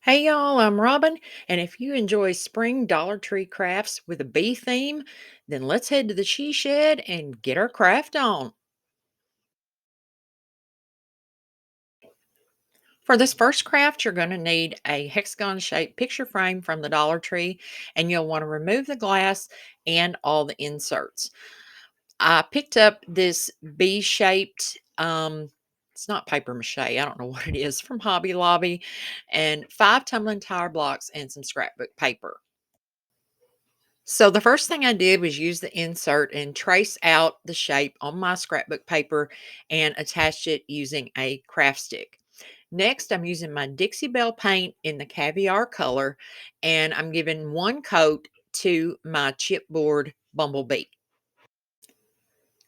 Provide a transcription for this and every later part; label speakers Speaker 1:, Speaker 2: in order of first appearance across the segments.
Speaker 1: Hey y'all, I'm Robin, and if you enjoy spring Dollar Tree crafts with a bee theme, then let's head to the she shed and get our craft on. For this first craft, you're going to need a hexagon shaped picture frame from the Dollar Tree, and you'll want to remove the glass and all the inserts. I picked up this bee shaped, it's not paper mache, I don't know what it is, from Hobby Lobby, and 5 tumbling tire blocks and some scrapbook paper. So the first thing I did was use the insert and trace out the shape on my scrapbook paper and attached it using a craft stick. Next, I'm using my Dixie Belle paint in the caviar color, and I'm giving one coat to my chipboard bumblebee.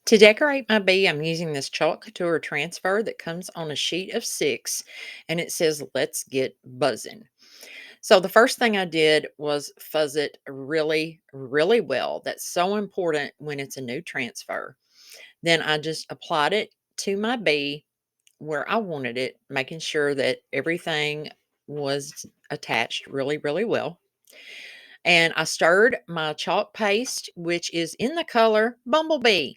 Speaker 1: To decorate my bee, I'm using this chalk couture transfer that comes on a sheet of 6, and it says, "Let's get buzzing." So the first thing I did was fuzz it really, really well. That's so important when it's a new transfer. Then I just applied it to my bee where I wanted it, making sure that everything was attached really, really well. And I stirred my chalk paste, which is in the color Bumblebee.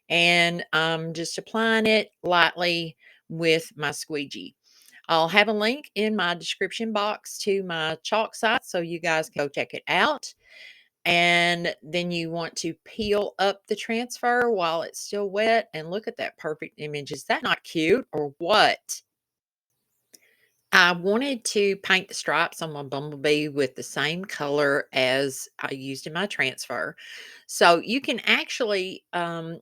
Speaker 1: And I'm just applying it lightly with my squeegee. I'll have a link in my description box to my chalk site so you guys can go check it out. And then you want to peel up the transfer while it's still wet and look at that perfect image. Is that not cute or what? I wanted to paint the stripes on my bumblebee with the same color as I used in my transfer. So you can actually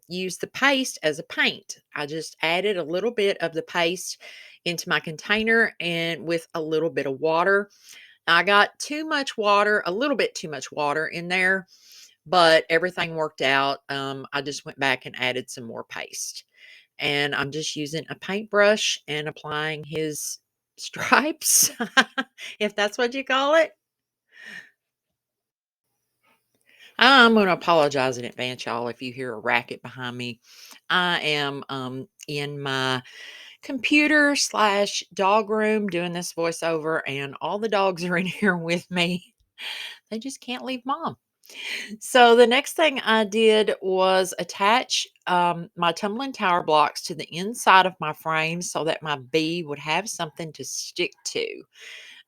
Speaker 1: use the paste as a paint. I just added a little bit of the paste into my container and with a little bit of water. I got too much water, a little bit too much water in there, but everything worked out. I just went back and added some more paste. And I'm just using a paintbrush and applying his stripes, if that's what you call it. I'm going to apologize in advance, y'all, if you hear a racket behind me. I am in my computer slash dog room doing this voiceover, and all the dogs are in here with me. They just can't leave mom. So the next thing I did was attach my tumbling tower blocks to the inside of my frame so that my bee would have something to stick to.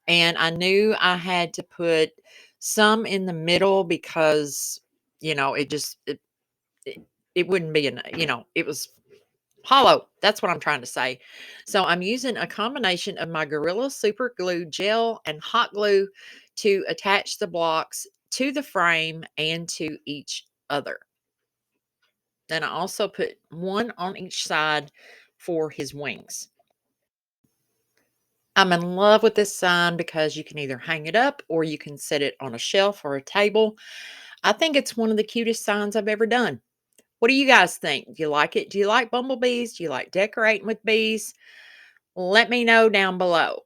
Speaker 1: And I knew I had to put some in the middle because, it just, it, it wouldn't be, it was hollow. That's what I'm trying to say. So I'm using a combination of my Gorilla Super Glue gel and hot glue to attach the blocks to the frame and to each other. Then I also put one on each side for his wings. I'm in love with this sign because you can either hang it up or you can set it on a shelf or a table. I think it's one of the cutest signs I've ever done. What do you guys think? Do you like it? Do you like bumblebees? Do you like decorating with bees? Let me know down below.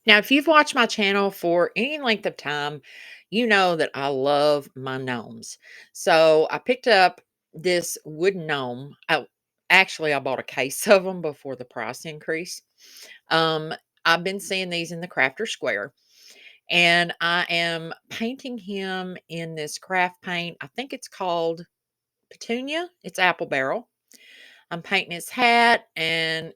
Speaker 1: Now, if you've watched my channel for any length of time, you know that I love my gnomes. So I picked up this wooden gnome. Actually, I bought a case of them before the price increase. Um, I've been seeing these in the Crafter Square, and I am painting him in this craft paint. I think it's called Petunia. It's apple barrel. I'm painting his hat and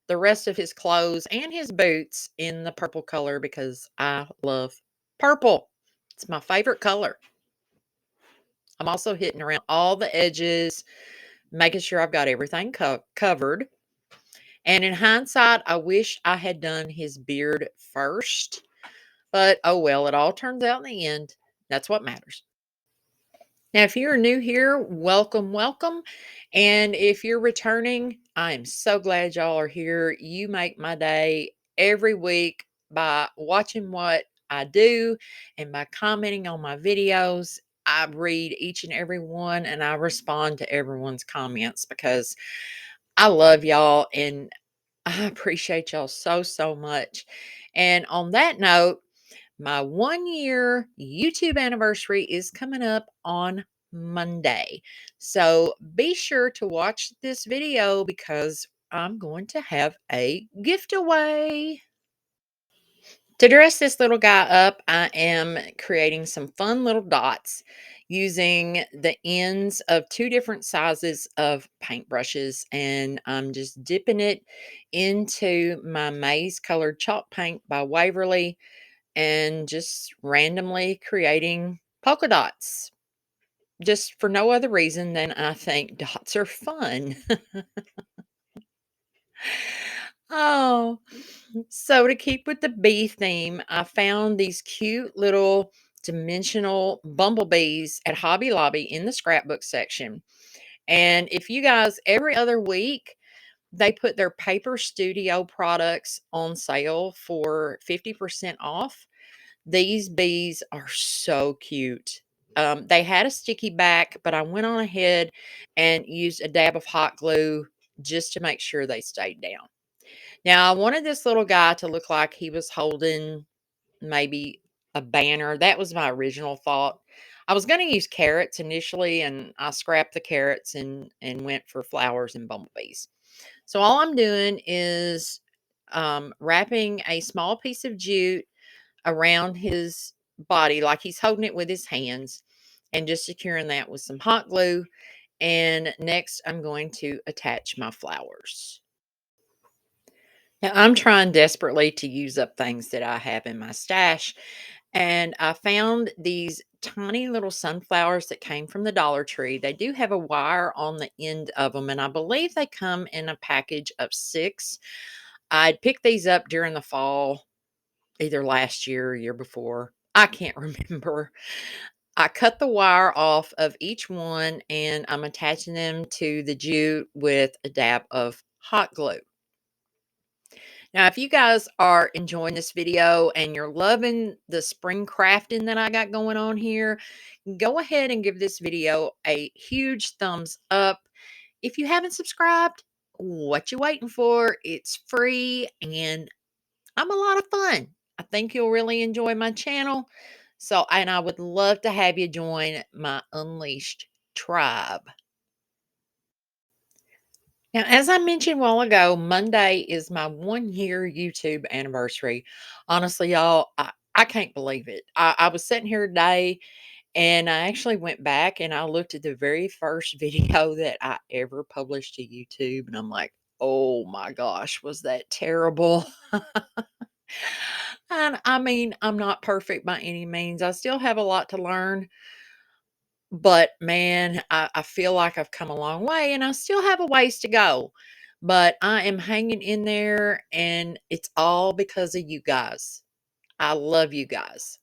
Speaker 1: the rest of his clothes and his boots in the purple color because I love purple. It's my favorite color. I'm also hitting around all the edges, making sure I've got everything covered. And in hindsight, I wish I had done his beard first, but oh well, it all turns out in the end. That's what matters. Now, if you're new here, welcome, welcome. And if you're returning, I am so glad y'all are here. You make my day every week by watching what I do and by commenting on my videos. I read each and every one and I respond to everyone's comments because I love y'all and I appreciate y'all so, so much. And on that note, my 1 year YouTube anniversary is coming up on Monday. So be sure to watch this video because I'm going to have a gift away. To dress this little guy up, I am creating some fun little dots using the ends of two different sizes of paintbrushes, and I'm just dipping it into my maize colored chalk paint by Waverly and just randomly creating polka dots. Just for no other reason than I think dots are fun. Oh, so to keep with the bee theme, I found these cute little dimensional bumblebees at Hobby Lobby in the scrapbook section. And if you guys, every other week, they put their paper studio products on sale for 50% off. These bees are so cute. They had a sticky back, but I went on ahead and used a dab of hot glue just to make sure they stayed down. Now, I wanted this little guy to look like he was holding maybe a banner. That was my original thought. I was going to use carrots initially, and I scrapped the carrots and went for flowers and bumblebees. So all I'm doing is wrapping a small piece of jute around his body, like he's holding it with his hands, and just securing that with some hot glue. And next, I'm going to attach my flowers. Now, I'm trying desperately to use up things that I have in my stash, and I found these tiny little sunflowers that came from the Dollar Tree. They do have a wire on the end of them, and I believe they come in a package of 6. I'd picked these up during the fall, either last year or year before. I can't remember. I cut the wire off of each one, and I'm attaching them to the jute with a dab of hot glue. Now, if you guys are enjoying this video and you're loving the spring crafting that I got going on here, go ahead and give this video a huge thumbs up. If you haven't subscribed, what you waiting for? It's free and I'm a lot of fun. I think you'll really enjoy my channel. So, and I would love to have you join my Unleashed tribe. Now, as I mentioned a while ago, Monday is my 1 year YouTube anniversary. Honestly, y'all, I can't believe it. I was sitting here today and I actually went back and I looked at the very first video that I ever published to YouTube. And I'm like, oh my gosh, was that terrible? And I mean, I'm not perfect by any means. I still have a lot to learn. But man, I feel like I've come a long way and I still have a ways to go. But I am hanging in there and it's all because of you guys. I love you guys.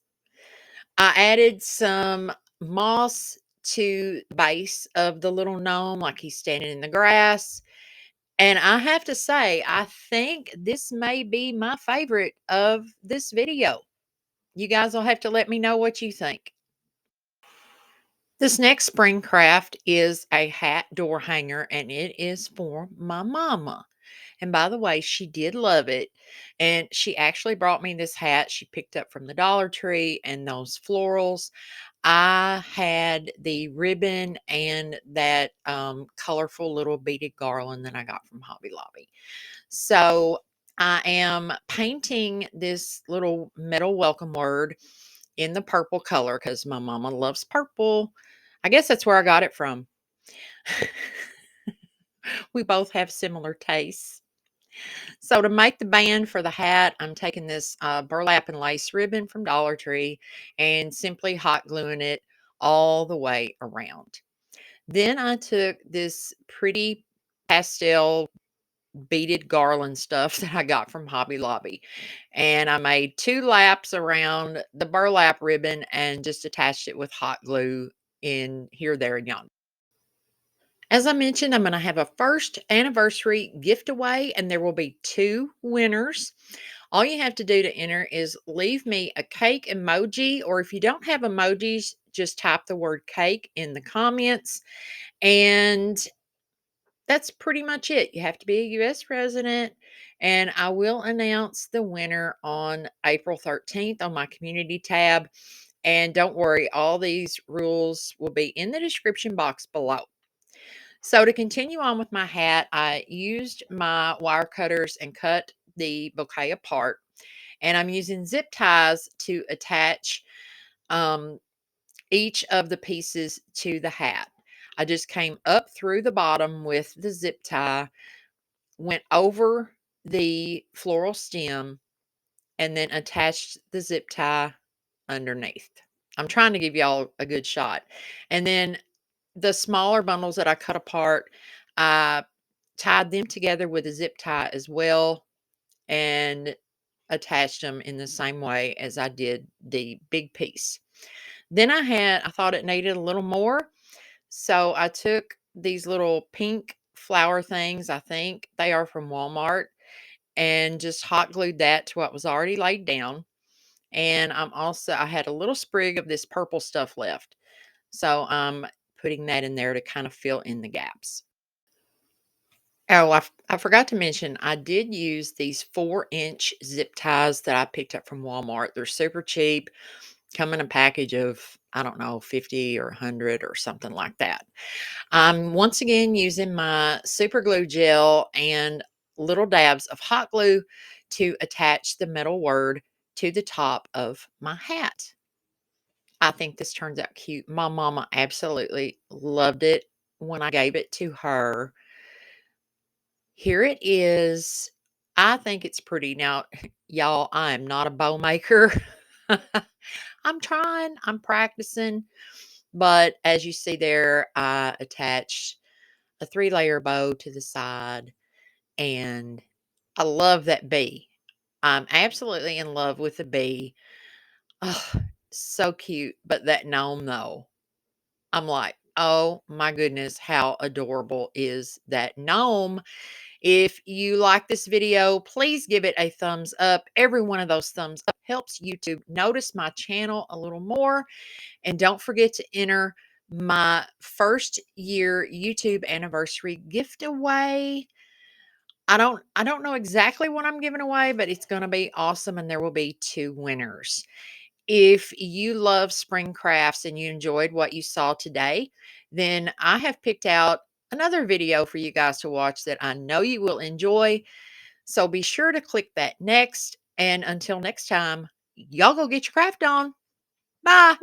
Speaker 1: I added some moss to the base of the little gnome, like he's standing in the grass. And I have to say, I think this may be my favorite of this video. You guys will have to let me know what you think. This next spring craft is a hat door hanger, and it is for my mama. And by the way, she did love it. And she actually brought me this hat she picked up from the Dollar Tree and those florals. I had the ribbon and that colorful little beaded garland that I got from Hobby Lobby. So I am painting this little metal welcome word in the purple color because my mama loves purple. I guess that's where I got it from. We both have similar tastes. So to make the band for the hat, I'm taking this burlap and lace ribbon from Dollar Tree and simply hot gluing it all the way around. Then I took this pretty pastel beaded garland stuff that I got from Hobby Lobby. And I made 2 laps around the burlap ribbon and just attached it with hot glue in here, there, and yonder. As I mentioned, I'm going to have a first anniversary giveaway, and there will be 2 winners. All you have to do to enter is leave me a cake emoji, or if you don't have emojis, just type the word cake in the comments. And that's pretty much it. You have to be a U.S. resident, and I will announce the winner on April 13th on my community tab. And don't worry, all these rules will be in the description box below. So to continue on with my hat, I used my wire cutters and cut the bouquet apart. And I'm using zip ties to attach um, each of the pieces to the hat. I just came up through the bottom with the zip tie, went over the floral stem, and then attached the zip tie underneath. I'm trying to give y'all a good shot. And then the smaller bundles that I cut apart, I tied them together with a zip tie as well and attached them in the same way as I did the big piece. Then I thought it needed a little more. So I took these little pink flower things, I think they are from Walmart, and just hot glued that to what was already laid down. And I had a little sprig of this purple stuff left. So I'm putting that in there to kind of fill in the gaps. Oh, I forgot to mention, I did use these 4-inch zip ties that I picked up from Walmart. They're super cheap, come in a package of, I don't know, 50 or 100 or something like that. I'm once again using my super glue gel and little dabs of hot glue to attach the metal word to the top of my hat. I think this turns out cute. My mama absolutely loved it when I gave it to her. Here it is. I think it's pretty. Now, y'all, I am not a bow maker. I'm trying, I'm practicing. But as you see there, I attached a 3-layer bow to the side, and I love that bee. I'm absolutely in love with the bee. Oh, so cute. But that gnome, though, I'm like, oh my goodness, how adorable is that gnome? If you like this video, please give it a thumbs up. Every one of those thumbs up helps YouTube notice my channel a little more. And don't forget to enter my first year YouTube anniversary giveaway. I don't know exactly what I'm giving away, but it's going to be awesome and there will be 2 winners. If you love spring crafts and you enjoyed what you saw today, then I have picked out another video for you guys to watch that I know you will enjoy. So be sure to click that next. And until next time, y'all go get your craft on. Bye.